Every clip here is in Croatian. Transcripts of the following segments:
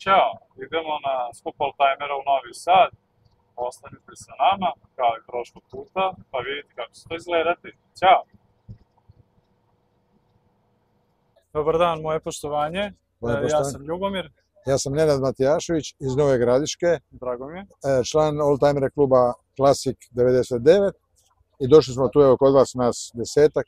Ćao, idemo na skup oldtimera u Novi Sad. Ostanite sa nama, kao i prošlog puta, pa vidite kako će to izgledati. Ćao! Dobar dan, moje poštovanje. Ja sam Ljubomir. Ja sam Nenad Matijašević iz Nove Gradiške. Drago mi je. Član oldtimera kluba Classic 99. I došli smo tu evo kod vas nas 10-ak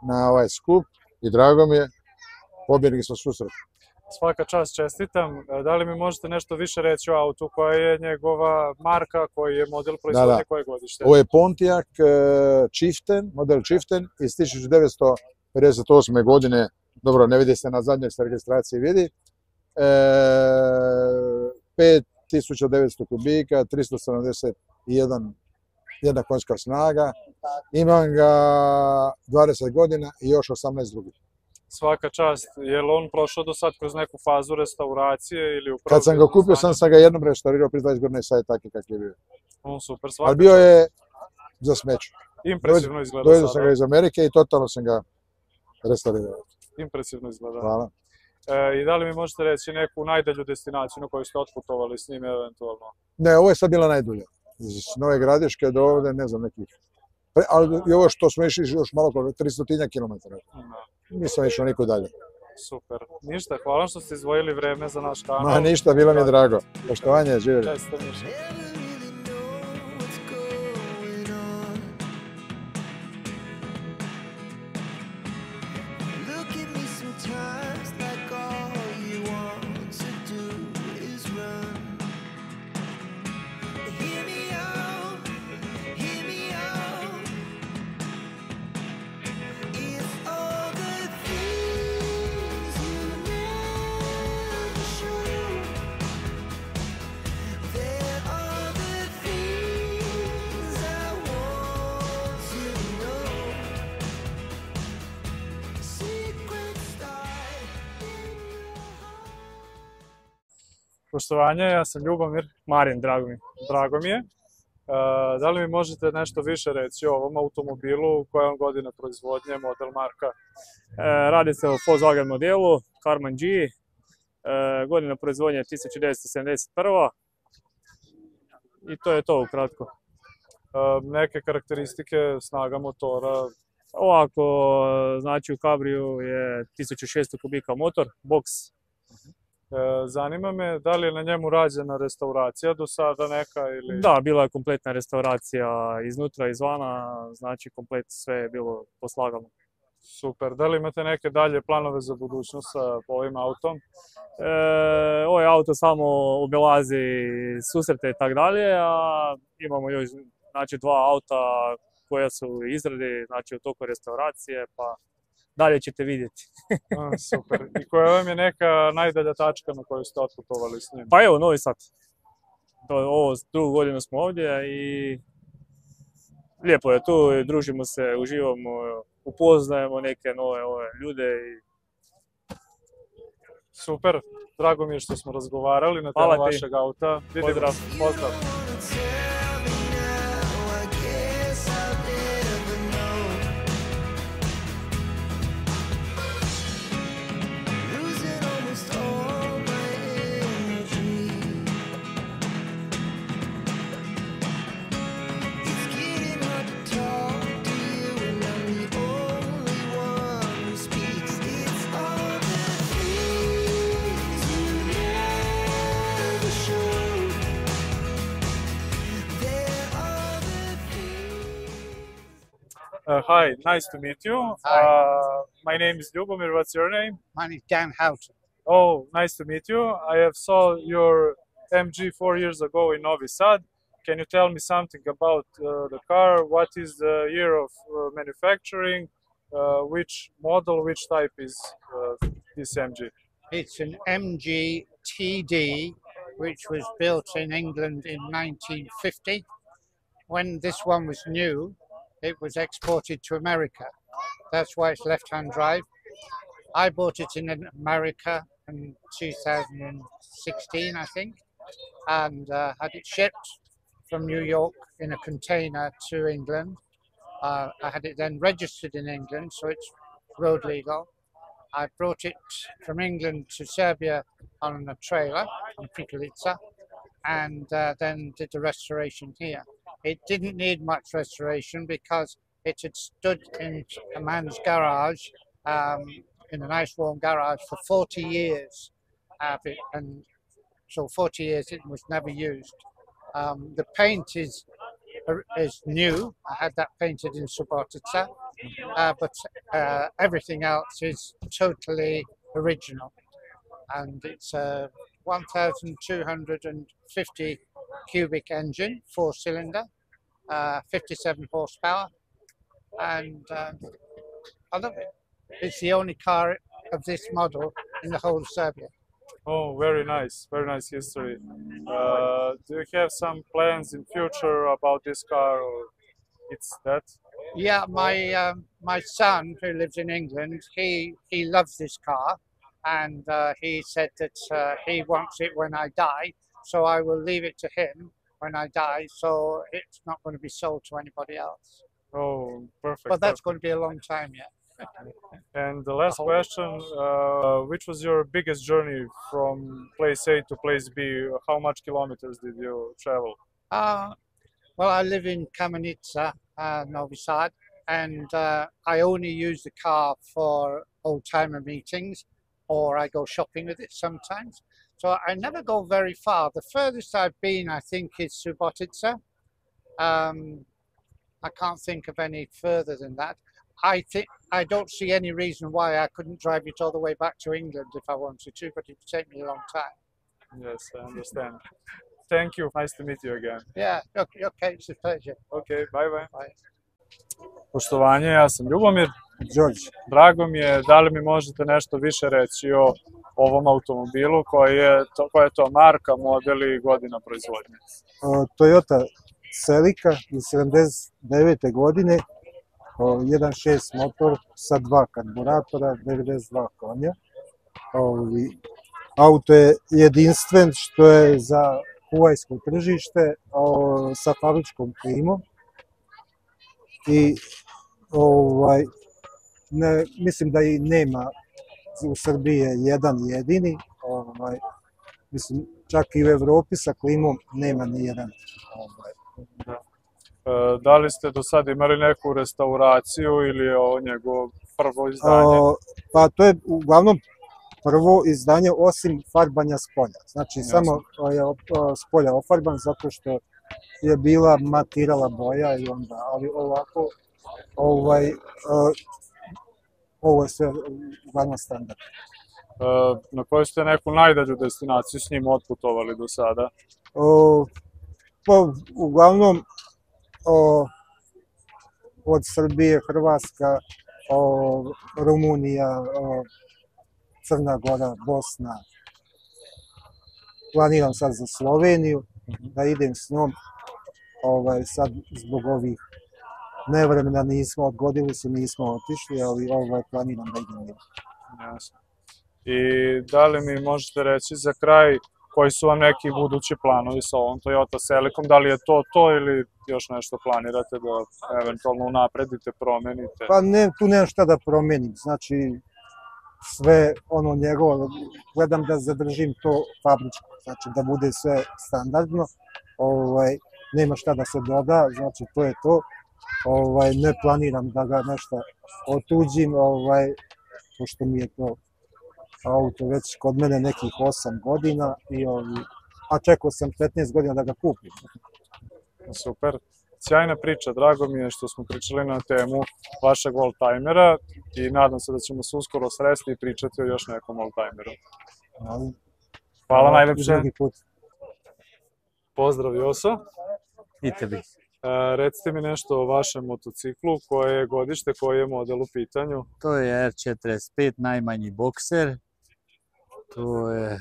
na ovaj skup i drago mi je, pobjednik smo susret. Svaka čast, čestitam. Da li mi možete nešto više reći o autu, koja je njegova marka, koji je model proizvodnje, koje godište? Ovo je Pontiac Chieftain, model Chieftain iz 1958. godine. Dobro, ne vidi se na zadnjoj se registraciji vidi. 5900 kubika, 371 konjska snaga. Imam ga 20 godina i još 18 drugih. Svaka čast. Je li on prošao do sad kroz neku fazu restauracije ili upravo? Kad sam ga kupio, sam ga jednom restaurirao prije 20 godina i sad je taki kak je bio. Super, svaka čast. Ali bio je za smeću. Impresivno izgleda sada. Dojedu sam ga iz Amerike i totalno sam ga restaurirao. Impresivno izgleda. Hvala. I da li mi možete reći neku najdalju destinaciju na koju ste otputovali s njim eventualno? Ne, ovo je sad bila najdulja. Iz Nove Gradiške do ovdje, ne znam, nekih. Ali i ovo što smo išli još malo, 300 kilometara. Nisam išao niko dalje. Super. Ništa, hvala što ste izdvojili vreme za naš kanal. Ma ništa, bilo mi je drago. Poštovanje, živjeli. Često ništa. Poštovanje, ja sam Ljubomir. Marin, drago mi je. Da li mi možete nešto više reći o ovom automobilu, koja je godina proizvodnje, model, marka? Radi se o Volkswagen modelu, Karmann G, godina proizvodnje 1971. I to je to ukratko. Neke karakteristike, snaga motora? Ovako, znači u Cabriju je 1600 kubika motor, box. Zanima me, da li je na njemu rađena restauracija do sada neka ili... Da, bila je kompletna restauracija iznutra i izvana, znači komplet sve je bilo poslagano. Super, da li imate neke dalje planove za budućnost sa ovim autom? Ovaj auto samo obilazi susrete i tako dalje, a imamo još znači, 2 auta koja su u izradi, znači u toku restauracije, pa dalje ćete vidjeti. Super. I koja vam je neka najdalja tačka na kojoj ste otputovali s njim? Pa evo, Novi Sad. Ovo drugu godinu smo ovdje i lijepo je tu, družimo se, uživamo, upoznajemo neke nove ljude. Super, drago mi je što smo razgovarali na temu vašeg auta. Pozdrav. Pozdrav. Hi, nice to meet you. My name is Ljubomir. What's your name? My name is Dan Houghton. Oh, nice to meet you. I have saw your MG 4 years ago in Novi Sad. Can you tell me something about the car? What is the year of manufacturing? Which model, which type is this MG? It's an MG TD, which was built in England in 1950. When this one was new, it was exported to America. That's why it's left-hand drive. I bought it in America in 2016, I think, and had it shipped from New York in a container to England. I had it then registered in England, so it's road legal. I brought it from England to Serbia on a trailer in Prikolica, and then did the restoration here. It didn't need much restoration because it had stood in a man's garage, in a nice warm garage for 40 years. And so 40 years it was never used. The paint is new. I had that painted in Subotica, but everything else is totally original. And it's a 1,250 cubic engine, 4-cylinder, 57 horsepower, and I love it. It's the only car of this model in the whole of Serbia. Oh, very nice history. Do you have some plans in future about this car, or it's that? Yeah, my son who lives in England, he loves this car, and he said that he wants it when I die, so I will leave it to him when I die, so it's not going to be sold to anybody else. Oh, perfect. But that's going to be a long time yet. And the last question, which was your biggest journey from place A to place B? How much kilometers did you travel? Well, I live in Kamenica, Novi Sad, and I only use the car for old-timer meetings, or I go shopping with it sometimes. So I never go very far. The furthest I've been, I think, is Subotica. I can't think of any further than that. I don't see any reason why I couldn't drive it all the way back to England if I wanted to, but it would take me a long time. Yes, I understand. Thank you. Nice to meet you again. Yeah, okay, it's a pleasure. Okay, bye. Bye. Poštovanje, ja sam Ljubomir. Đorđe. Drago mi je, da li mi možete nešto više reći o ovom automobilu, koja je to marka, model i godina proizvodnje? Toyota Celica iz 79. godine, 1.6 motor sa 2 karburatora, 92 konja. Auto je jedinstven što je za kuvajsko tržište sa fabričkom klimom i mislim da i nema u Srbiji jedan jedini, mislim čak i u Evropi sa klimom nema ni jedan. Da li ste do sada imali neku restauraciju ili je ovo njegovo prvo izdanje? Pa to je uglavnom prvo izdanje osim farbanja s polja. Znači samo je s polja ofarban zato što je bila matirala boja i onda, ali ovako ovo je sve uglavnom standard. Na koju ste neku najdalju destinaciju s njim otputovali do sada? Uglavnom od Srbije, Hrvatska, Rumunija, Crna Gora, Bosna. Planiram sad za Sloveniju da idem s njom. Sad zbog ovih nevremena odgodili su, nismo otišli, ali planiram da idem njom. Jasno. I da li mi možete reći za kraj koji su vam neki budući planovi sa ovom Toyota Celicom? Da li je to ili još nešto planirate da eventualno unapredite, promenite? Pa ne, tu nemam šta da promenim, znači sve ono njegovo, gledam da zadržim to fabričko, znači da bude sve standardno, nema šta da se doda, znači to je to, ne planiram da ga nešto otuđim, pošto mi je to auto već kod mene nekih 8 godina, a čekao sam 15 godina da ga kupim. Super, sjajna priča, drago mi je što smo pričali na temu vašeg oldtimera i nadam se da ćemo se uskoro sresti i pričati o još nekom oldtimeru. Hvala najlepše. Pozdrav Joso. I tebi. Recite mi nešto o vašem motociklu, koje je godište, koji je model u pitanju? To je R45, najmanji bokser. To je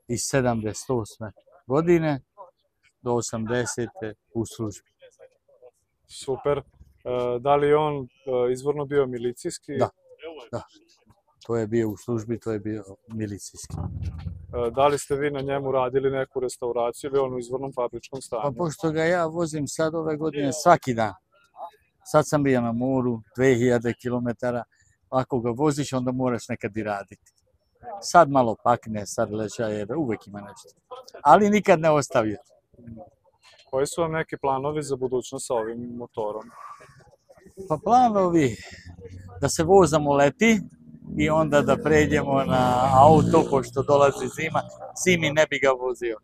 iz 78. godine do 80. u službi. Super. Da li je on izvorno bio milicijski? Da. To je bio u službi, to je bio milicijski. Da li ste vi na njemu radili neku restauraciju ili on u izvornom fabričkom stanju? Pa pošto ga ja vozim sad ove godine svaki dan. Sad sam bio na moru, 2000 km. Ako ga voziš, onda moraš nekad i raditi. Sad malo pakne, sad leža jer uvijek ima nešto. Ali nikad ne ostavio. Koji su vam neki planovi za budućnost sa ovim motorom? Pa planovi da se vozamo leti i onda da pređemo na auto, pošto dolazi zima, zimi ne bi ga vozio.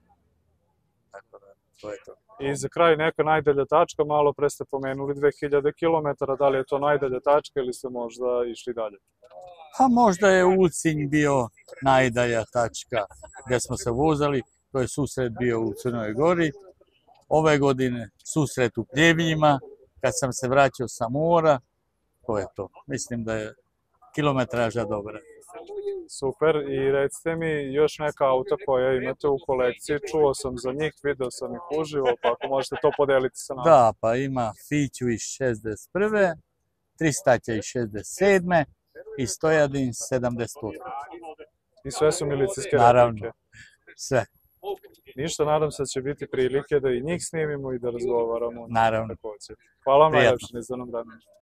Tako da, to je to. I za kraj neka najdalja tačka, malo pre ste pomenuli 2000 km, da li je to najdalja tačka ili ste možda išli dalje? A možda je Ulcinj bio najdalja tačka gdje smo se vozali, to je susret bio u Crnoj Gori. Ove godine susret u Pljevljima, kad sam se vraćao sa mora, to je to. Mislim da je kilometraža dobra. Super, i recite mi još neka auta koja imate u kolekciji, čuo sam za njih, video sam ih uživo, pa ako možete to podeliti sa nama. Da, pa ima Fiću iz 61. 300 iz 67. i Stojadin 78. I sve su milicijske Naravno, replike. sve, Ništa, nadam se da će biti prilike da i njih snimimo i da razgovaramo. naravno. Hvala vam Prijatno. najlepše na izdanom vremenu.